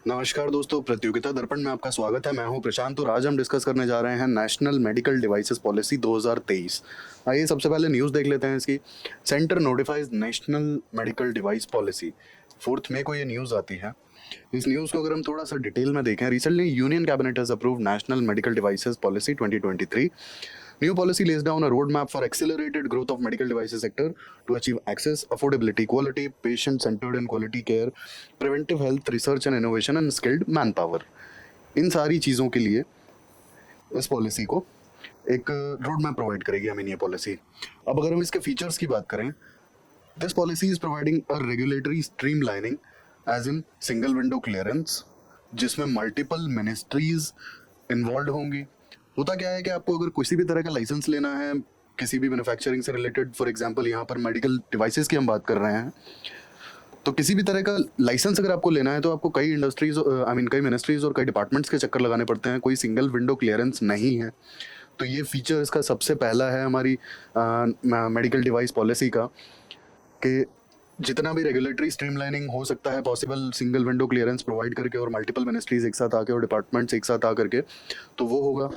नमस्कार दोस्तों, प्रतियोगिता दर्पण में आपका स्वागत है। मैं हूं प्रशांत और आज हम डिस्कस करने जा रहे हैं नेशनल मेडिकल डिवाइसेस पॉलिसी 2023। आइए सबसे पहले न्यूज़ देख लेते हैं इसकी। Centre notifies national medical device policy. 4 मई को ये न्यूज़ आती है। इस न्यूज़ को अगर हम थोड़ा सा डिटेल में देखें, recently union cabinet has approved national medical devices policy 2023। New policy lays down a roadmap for accelerated growth of medical devices sector to achieve access, affordability, quality, patient-centered and quality care, preventive health, research and innovation and skilled manpower. इन सारी चीज़ों के लिए इस policy को एक road map provide करेगी हमें ये पॉलिसी। अब अगर हम इसके फीचर्स की बात करें, this policy is providing a regulatory streamlining as in single window clearance, जिसमें मल्टीपल मिनिस्ट्रीज इन्वॉल्व होंगी। होता क्या है कि आपको अगर किसी भी तरह का लाइसेंस लेना है किसी भी मैन्युफैक्चरिंग से रिलेटेड, फॉर एग्जांपल यहाँ पर मेडिकल डिवाइसेस की हम बात कर रहे हैं, तो किसी भी तरह का लाइसेंस अगर आपको लेना है तो आपको कई इंडस्ट्रीज कई मिनिस्ट्रीज और कई डिपार्टमेंट्स के चक्कर लगाने पड़ते हैं। कोई सिंगल विंडो क्लियरेंस नहीं है। तो ये फीचर इसका सबसे पहला है हमारी मेडिकल डिवाइस पॉलिसी का, कि जितना भी रेगुलेटरी स्ट्रीमलाइनिंग हो सकता है possible single window clearance provide करके और मल्टीपल मिनिस्ट्रीज एक साथ आके और डिपार्टमेंट्स एक साथ आकर के, तो वो होगा।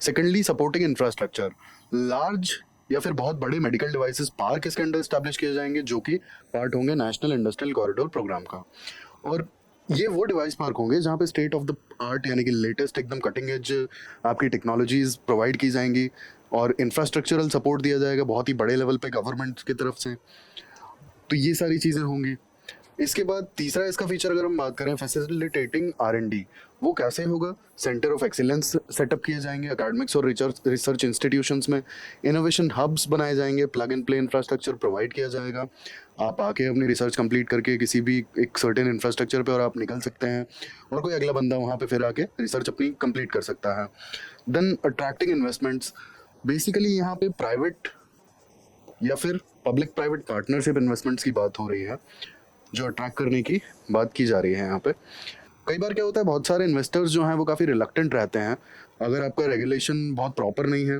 Secondly, supporting infrastructure. लार्ज या फिर बहुत बड़े मेडिकल डिवाइसेस पार्क इसके अंडर स्टैब्लिश किए जाएंगे, जो कि पार्ट होंगे नेशनल इंडस्ट्रियल कॉरिडोर प्रोग्राम का। और ये वो डिवाइस पार्क होंगे जहाँ पे स्टेट ऑफ द आर्ट यानी कि लेटेस्ट एकदम कटिंग एज आपकी टेक्नोलॉजीज प्रोवाइड की जाएंगी और इंफ्रास्ट्रक्चरल सपोर्ट दिया जाएगा बहुत ही बड़े लेवल पे गवर्नमेंट की तरफ से। तो ये सारी चीज़ें होंगी। इसके बाद तीसरा इसका फीचर अगर हम बात करें, फैसिलिटेटिंग R&D, वो कैसे होगा? सेंटर ऑफ एक्सीलेंस सेटअप किए जाएंगे एकेडमिक्स और रिसर्च इंस्टीट्यूशंस में। इनोवेशन हब्स बनाए जाएंगे, plug and play infrastructure provide किया जाएगा। आप आके अपनी रिसर्च कंप्लीट करके किसी भी एक सर्टेन इंफ्रास्ट्रक्चर पे और आप निकल सकते हैं और कोई अगला बंदा वहाँ पे फिर आके रिसर्च अपनी कंप्लीट कर सकता है। देन अट्रैक्टिंग इन्वेस्टमेंट्स, बेसिकली यहाँ पे प्राइवेट या फिर पब्लिक प्राइवेट पार्टनरशिप इन्वेस्टमेंट्स की बात हो रही है, जो अट्रैक्ट करने की बात की जा रही है यहाँ पे। कई बार क्या होता है, बहुत सारे इन्वेस्टर्स जो हैं वो काफ़ी रिलक्टेंट रहते हैं। अगर आपका रेगुलेशन बहुत प्रॉपर नहीं है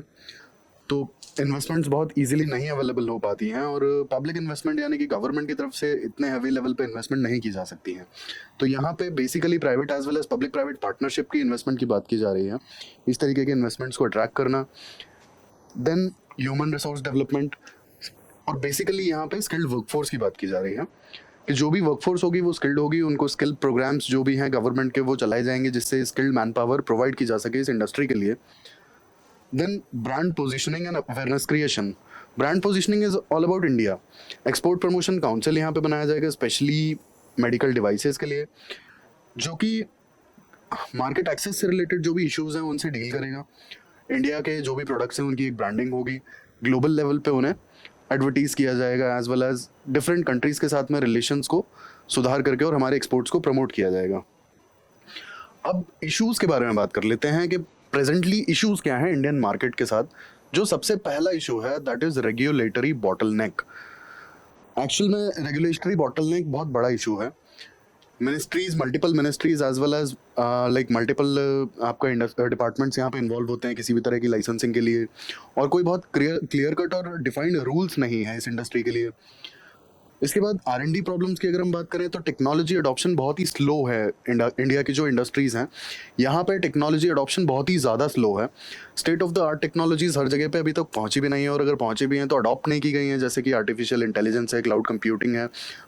तो इन्वेस्टमेंट्स बहुत इजीली नहीं अवेलेबल हो पाती हैं और पब्लिक इन्वेस्टमेंट यानी कि गवर्नमेंट की तरफ से इतने हैवी लेवल पे इन्वेस्टमेंट नहीं की जा सकती है। तो यहाँ पे basically private as well as public private partnership की इन्वेस्टमेंट की बात की जा रही है, इस तरीके के इन्वेस्टमेंट्स को अट्रैक्ट करना। देन ह्यूमन रिसोर्स डेवलपमेंट, और बेसिकली यहाँ पे स्किल्ड वर्कफोर्स की बात की जा रही है कि जो भी वर्कफोर्स होगी वो स्किल्ड होगी, उनको स्किल प्रोग्राम्स जो भी हैं गवर्नमेंट के वो चलाए जाएंगे जिससे स्किल्ड मैन पावर प्रोवाइड की जा सके इस इंडस्ट्री के लिए। Then brand positioning and awareness creation. Brand positioning is all about India. Export promotion council यहाँ पे बनाया जाएगा स्पेशली मेडिकल डिवाइसेस के लिए, जो कि मार्केट एक्सेस से रिलेटेड जो भी इश्यूज हैं उनसे डील करेगा। इंडिया के जो भी प्रोडक्ट्स हैं उनकी एक ब्रांडिंग होगी, ग्लोबल लेवल पे उन्हें एडवर्टीज़ किया जाएगा as well as different countries के साथ में रिलेशंस को सुधार करके और हमारे एक्सपोर्ट्स को प्रमोट किया जाएगा। अब इश्यूज़ के बारे में बात कर लेते हैं कि प्रेजेंटली इश्यूज़ क्या हैं इंडियन मार्केट के साथ। जो सबसे पहला इशू है that is regulatory bottleneck. Actual में रेगुलेटरी बॉटलनेक बहुत बड़ा इशू है। Multiple ministries as well as like multiple आपका डिपार्टमेंट्स यहाँ पे इन्वॉल्व होते हैं किसी भी तरह की लाइसेंसिंग के लिए, और कोई बहुत क्लियर कट और डिफाइंड रूल्स नहीं है इस इंडस्ट्री के लिए। इसके बाद R&D प्रॉब्लम्स की अगर हम बात करें तो टेक्नोलॉजी अडॉप्शन बहुत ही स्लो है। इंडिया की जो इंडस्ट्रीज़ हैं यहाँ पे टेक्नोलॉजी अडॉप्शन बहुत ही ज़्यादा स्लो है। State of the art technologies हर जगह पे अभी तक पहुँची भी नहीं है, और अगर पहुँची भी हैं तो अडॉप्ट नहीं की गई हैं, जैसे कि आर्टिफिशियल इंटेलिजेंस है, क्लाउड कंप्यूटिंग है,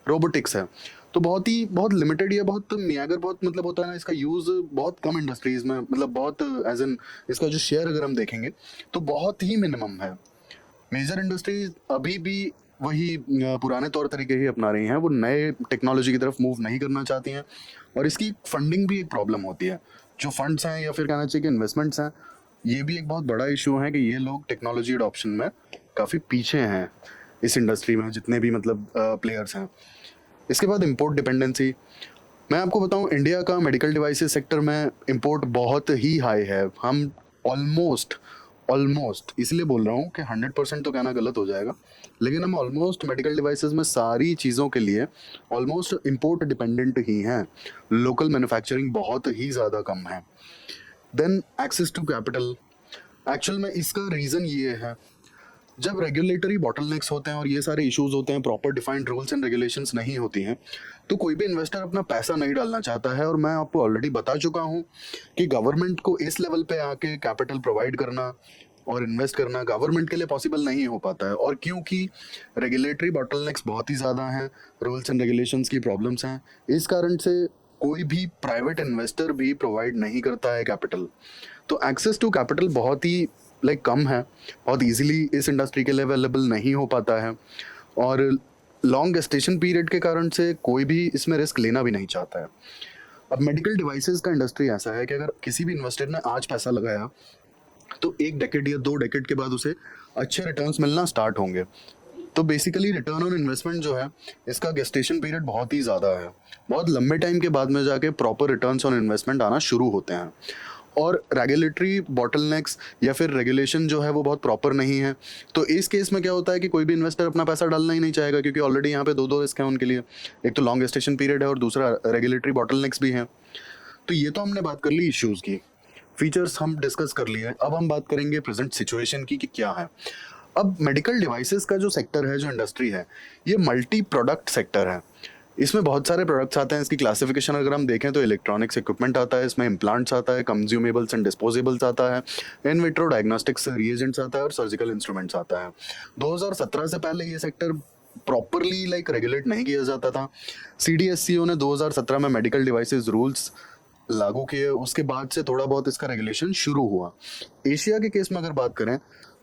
रोबोटिक्स है। तो बहुत लिमिटेड या बहुत मियागर बहुत मतलब होता है ना, इसका यूज़ बहुत कम इंडस्ट्रीज़ में, मतलब बहुत एज एन इसका जो शेयर अगर हम देखेंगे तो बहुत ही मिनिमम है। मेजर इंडस्ट्रीज अभी भी वही पुराने तौर तरीके ही अपना रही हैं, वो नए टेक्नोलॉजी की तरफ मूव नहीं करना चाहती हैं, और इसकी फंडिंग भी एक प्रॉब्लम होती है। जो फंड्स हैं या फिर कहना चाहिए कि इन्वेस्टमेंट्स हैं, ये भी एक बहुत बड़ा इशू है कि ये लोग टेक्नोलॉजी अडॉप्शन में काफ़ी पीछे हैं इस इंडस्ट्री में, जितने भी मतलब प्लेयर्स हैं। इसके बाद इम्पोर्ट डिपेंडेंसी। मैं आपको बताऊं, इंडिया का मेडिकल डिवाइसेस सेक्टर में इम्पोर्ट बहुत ही हाई है। हम ऑलमोस्ट इसलिए बोल रहा हूँ कि 100% तो कहना गलत हो जाएगा, लेकिन हम ऑलमोस्ट मेडिकल डिवाइसेस में सारी चीज़ों के लिए ऑलमोस्ट इम्पोर्ट डिपेंडेंट ही हैं। लोकल मैन्युफैक्चरिंग बहुत ही ज़्यादा कम है। Then access to capital. Actual में इसका रीज़न ये है, जब रेगुलेटरी बॉटलनेक्स होते हैं और ये सारे इश्यूज होते हैं, proper defined rules and regulations नहीं होती हैं, तो कोई भी इन्वेस्टर अपना पैसा नहीं डालना चाहता है। और मैं आपको ऑलरेडी बता चुका हूँ कि गवर्नमेंट को इस लेवल पे आके कैपिटल प्रोवाइड करना और इन्वेस्ट करना गवर्नमेंट के लिए पॉसिबल नहीं हो पाता है। और क्योंकि रेगुलेटरी बॉटलनेक्स बहुत ही ज़्यादा हैं, रूल्स एंड रेगुलेशंस की प्रॉब्लम्स हैं, इस कारण से कोई भी प्राइवेट इन्वेस्टर भी प्रोवाइड नहीं करता है कैपिटल। तो एक्सेस टू कैपिटल बहुत ही कम है, बहुत इजीली इस इंडस्ट्री के लिए अवेलेबल नहीं हो पाता है। और लॉन्ग गेस्टेशन पीरियड के कारण से कोई भी इसमें रिस्क लेना भी नहीं चाहता है। अब मेडिकल डिवाइसेस का इंडस्ट्री ऐसा है कि अगर किसी भी इन्वेस्टर ने आज पैसा लगाया तो 1 डेकेड या 2 डेकेड के बाद उसे अच्छे रिटर्न्स मिलना स्टार्ट होंगे। तो बेसिकली रिटर्न ऑन इन्वेस्टमेंट जो है, इसका गेस्टेशन पीरियड बहुत ही ज़्यादा है। बहुत लंबे टाइम के बाद में जाके प्रॉपर रिटर्न्स ऑन इन्वेस्टमेंट आना शुरू होते हैं। और रेगुलेटरी बॉटलनेक्स या फिर रेगुलेशन जो है वो बहुत प्रॉपर नहीं है। तो इस केस में क्या होता है कि कोई भी इन्वेस्टर अपना पैसा डालना ही नहीं चाहेगा, क्योंकि ऑलरेडी यहाँ पे दो रिस्क हैं उनके लिए। एक तो लॉन्ग गेस्टेशन पीरियड है और दूसरा रेगुलेटरी बॉटलनेक्स भी हैं। तो ये तो हमने बात कर ली इश्यूज़ की, फीचर्स हम डिस्कस कर लिए। अब हम बात करेंगे प्रेजेंट सिचुएशन की कि क्या है। अब मेडिकल डिवाइसेस का जो सेक्टर है, जो इंडस्ट्री है, ये मल्टी प्रोडक्ट सेक्टर है। इसमें बहुत सारे प्रोडक्ट्स आते हैं। इसकी क्लासिफिकेशन अगर हम देखें तो इलेक्ट्रॉनिक्स इक्विपमेंट आता है, इसमें इम्प्लांट्स आता है, कंज्यूमेबल्स एंड डिस्पोजेबल्स आता है, इन विट्रो डायग्नोस्टिक्स रिएजेंट्स आता है और सर्जिकल इंस्ट्रूमेंट्स आता है। 2017 से पहले ये सेक्टर प्रॉपरली रेगुलेट नहीं किया जाता था। CDSCO ने 2017 में मेडिकल डिवाइसेस रूल्स लागू किए, उसके बाद से थोड़ा बहुत इसका रेगुलेशन शुरू हुआ। एशिया के केस में अगर बात करें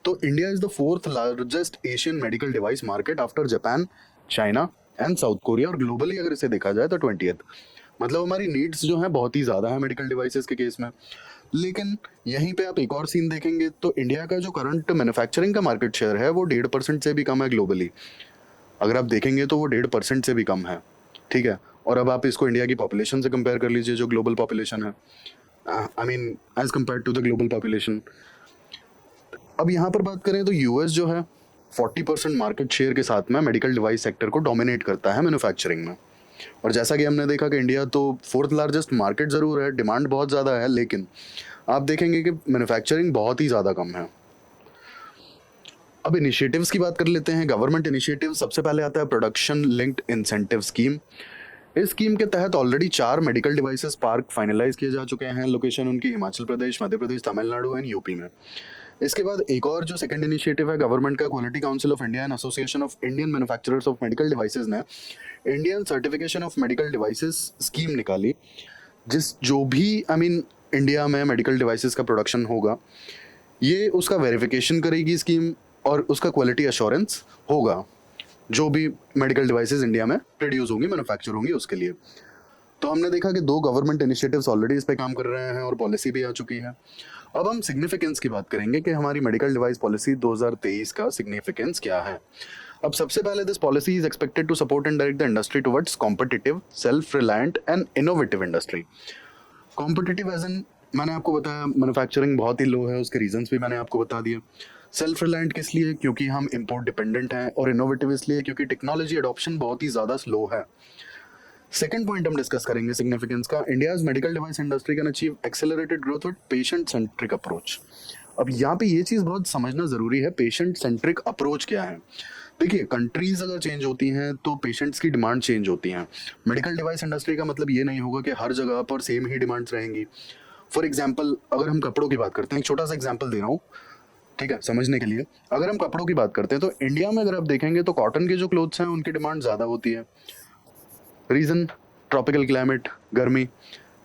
तो India is the 4th largest Asian medical device market after Japan, China and south Korea. और ग्लोबली अगर इसे देखा जाए तो 20th। मतलब हमारी नीड्स जो है बहुत ही ज़्यादा है मेडिकल डिवाइसेस के केस में। लेकिन यहीं पे आप एक और सीन देखेंगे तो इंडिया का जो करंट मैन्युफैक्चरिंग का मार्केट शेयर है वो 1.5% से भी कम है ग्लोबली। अगर आप देखेंगे तो वो 1.5% से भी कम है, ठीक है। और अब आप इसको इंडिया की पॉपुलेशन से कंपेयर कर लीजिए, जो ग्लोबल पॉपुलेशन है, I mean as compare to the global population. अब यहाँ पर बात करें तो यूएस जो है 40% मार्केट शेयर के साथ में मेडिकल डिवाइस सेक्टर को डोमिनेट करता है मैन्युफैक्चरिंग में। और जैसा कि हमने देखा कि इंडिया तो 4th लार्जेस्ट मार्केट ज़रूर है, डिमांड बहुत ज़्यादा है, लेकिन आप देखेंगे कि मैन्युफैक्चरिंग बहुत ही ज़्यादा कम है। अब इनिशिएटिव्स की बात कर लेते हैं। गवर्नमेंट इनिशिएटिव सबसे पहले आता है प्रोडक्शन लिंक्ड इंसेंटिव स्कीम। इस स्कीम के तहत already 4 medical devices park finalize किए जा चुके हैं। लोकेशन उनकी हिमाचल प्रदेश, मध्य प्रदेश, तमिलनाडु एंड यूपी में। इसके बाद एक और जो सेकंड इनिशिएटिव है गवर्नमेंट का, Quality Council of India and Association of Indian Manufacturers of medical Devices ने Indian certification of medical devices scheme निकाली, जो भी इंडिया में मेडिकल डिवाइसेस का प्रोडक्शन होगा, ये उसका वेरिफिकेशन करेगी स्कीम और उसका क्वालिटी अश्योरेंस होगा जो भी मेडिकल डिवाइसेस इंडिया में प्रोड्यूस होंगी, मैन्युफैक्चर होंगी, उसके लिए। तो हमने देखा कि 2 गवर्नमेंट इनिशिएटिव्स ऑलरेडी इस पे काम कर रहे हैं और पॉलिसी भी आ चुकी है। अब हम सिग्निफिकेंस की बात करेंगे कि हमारी मेडिकल डिवाइस पॉलिसी 2023 का सिग्निफिकेंस क्या है। अब सबसे पहले this policy is expected to support and direct the industry towards competitive, self reliant and innovative industry. Competitive as in मैंने आपको बताया, मैन्युफैक्चरिंग बहुत ही लो है, उसके रीजंस भी मैंने आपको बता दिए। सेल्फ रिलायंट किस लिए, क्योंकि हम इंपोर्ट डिपेंडेंट हैं। और इनोवेटिव इसलिए क्योंकि टेक्नोलॉजी अडॉप्शन बहुत ही ज़्यादा स्लो है। सेकंड पॉइंट हम डिस्कस करेंगे सिग्निफिकेंस का, India's medical device industry can achieve accelerated growth with patient centric approach. अब यहाँ पे ये चीज़ बहुत समझना ज़रूरी है, पेशेंट सेंट्रिक अप्रोच क्या है। देखिए, कंट्रीज अगर चेंज होती हैं तो पेशेंट्स की डिमांड चेंज होती हैं। मेडिकल डिवाइस इंडस्ट्री का मतलब ये नहीं होगा कि हर जगह पर सेम ही डिमांड्स रहेंगी। फॉर एग्जाम्पल, अगर हम कपड़ों की बात करते हैं, एक छोटा सा एग्जाम्पल दे रहा हूँ, ठीक है, समझने के लिए। अगर हम कपड़ों की बात करते हैं तो इंडिया में अगर आप देखेंगे तो कॉटन के जो क्लोथ्स हैं उनकी डिमांड ज़्यादा होती है। रीज़न, ट्रॉपिकल क्लाइमेट, गर्मी,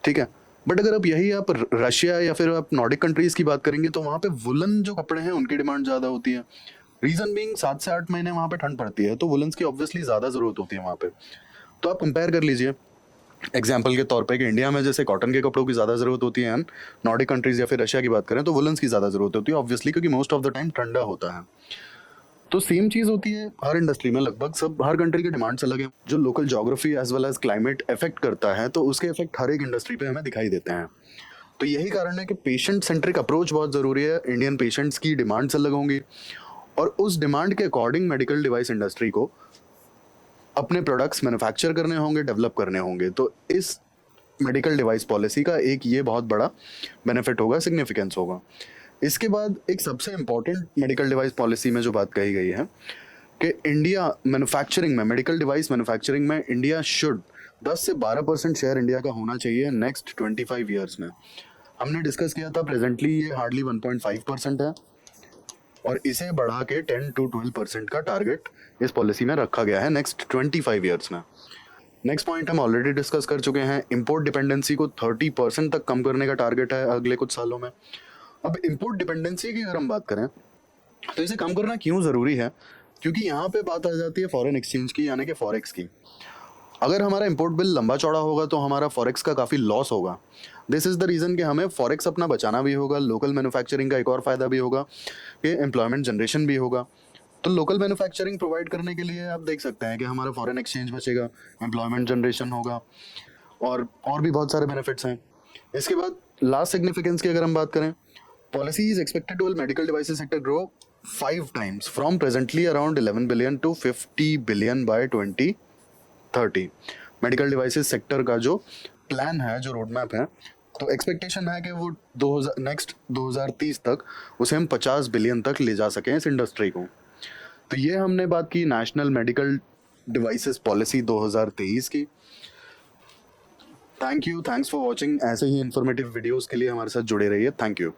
ठीक है। बट अगर आप रशिया या फिर आप नॉर्डिक कंट्रीज़ की बात करेंगे तो वहाँ पे वुलन जो कपड़े हैं उनकी डिमांड ज़्यादा होती है। रीज़न बीइंग 7 से 8 महीने वहाँ पे ठंड पड़ती है, तो वुलन्स की ऑब्वियसली ज़्यादा ज़रूरत होती है वहाँ पे। तो आप कंपेयर कर लीजिए एग्जाम्पल के तौर पे कि इंडिया में जैसे कॉटन के कपड़ों की ज़्यादा ज़रूरत होती है, नॉर्डिक कंट्रीज़ या फिर रशिया की बात करें तो वुलन्स की ज़्यादा ज़रूरत होती है, ऑब्वियसली, क्योंकि मोस्ट ऑफ द टाइम ठंडा होता है। तो सेम चीज़ होती है हर इंडस्ट्री में, लगभग सब, हर कंट्री की डिमांड्स अलग है। जो local geography as well as climate effect करता है, तो उसके इफेक्ट हर एक इंडस्ट्री पे हमें दिखाई देते हैं। तो यही कारण है कि पेशेंट सेंट्रिक अप्रोच बहुत ज़रूरी है। इंडियन पेशेंट्स की डिमांड्स अलग होंगी और उस डिमांड के अकॉर्डिंग मेडिकल डिवाइस इंडस्ट्री को अपने प्रोडक्ट्स मैन्युफैक्चर करने होंगे, डेवलप करने होंगे। तो इस मेडिकल डिवाइस पॉलिसी का एक ये बहुत बड़ा बेनिफिट होगा, सिग्निफिकेंस होगा। इसके बाद एक सबसे इम्पॉर्टेंट मेडिकल डिवाइस पॉलिसी में जो बात कही गई है कि इंडिया मैन्युफैक्चरिंग में, मेडिकल डिवाइस मैन्युफैक्चरिंग में इंडिया शुड 10 से 12% शेयर इंडिया का होना चाहिए नेक्स्ट 25 ईयर्स में। हमने डिस्कस किया था, प्रेजेंटली ये हार्डली 1.5% है और इसे बढ़ा के 10 to 12% का टारगेट इस पॉलिसी में रखा गया है नेक्स्ट 25 ईयर्स में। नेक्स्ट पॉइंट हम ऑलरेडी डिस्कस कर चुके हैं, इंपोर्ट डिपेंडेंसी को 30% तक कम करने का टारगेट है अगले कुछ सालों में। अब इंपोर्ट डिपेंडेंसी की अगर हम बात करें तो इसे कम करना क्यों ज़रूरी है, क्योंकि यहाँ पे बात आ जाती है फॉरेन एक्सचेंज की, यानी कि फॉरेक्स की। अगर हमारा इंपोर्ट बिल लंबा चौड़ा होगा तो हमारा फॉरेक्स का काफ़ी लॉस होगा। दिस इज़ द रीज़न कि हमें फॉरेक्स अपना बचाना भी होगा। लोकल मैन्युफैक्चरिंग का एक और फ़ायदा भी होगा कि एम्प्लॉयमेंट जनरेशन भी होगा। तो लोकल मैन्युफैक्चरिंग प्रोवाइड करने के लिए आप देख सकते हैं कि हमारा फॉरेन एक्सचेंज बचेगा, एम्प्लॉयमेंट जनरेशन होगा और भी बहुत सारे बेनिफिट्स हैं। इसके बाद लास्ट सिग्निफिकेंस की अगर हम बात करें, policy is expected to medical devices sector grow 5 times from presently around 11 billion to 50 billion by 2030। Medical devices sector का जो प्लान है, जो रोड मैप है, तो एक्सपेक्टेशन है कि वो 2030 तक उसे हम 50 बिलियन तक ले जा सकें इस इंडस्ट्री को। तो ये हमने बात की नेशनल मेडिकल डिवाइसेस पॉलिसी 2023 की। Thanks for watching. ऐसे ही इंफॉर्मेटिव वीडियोस के लिए हमारे साथ जुड़े रहिए। Thank you.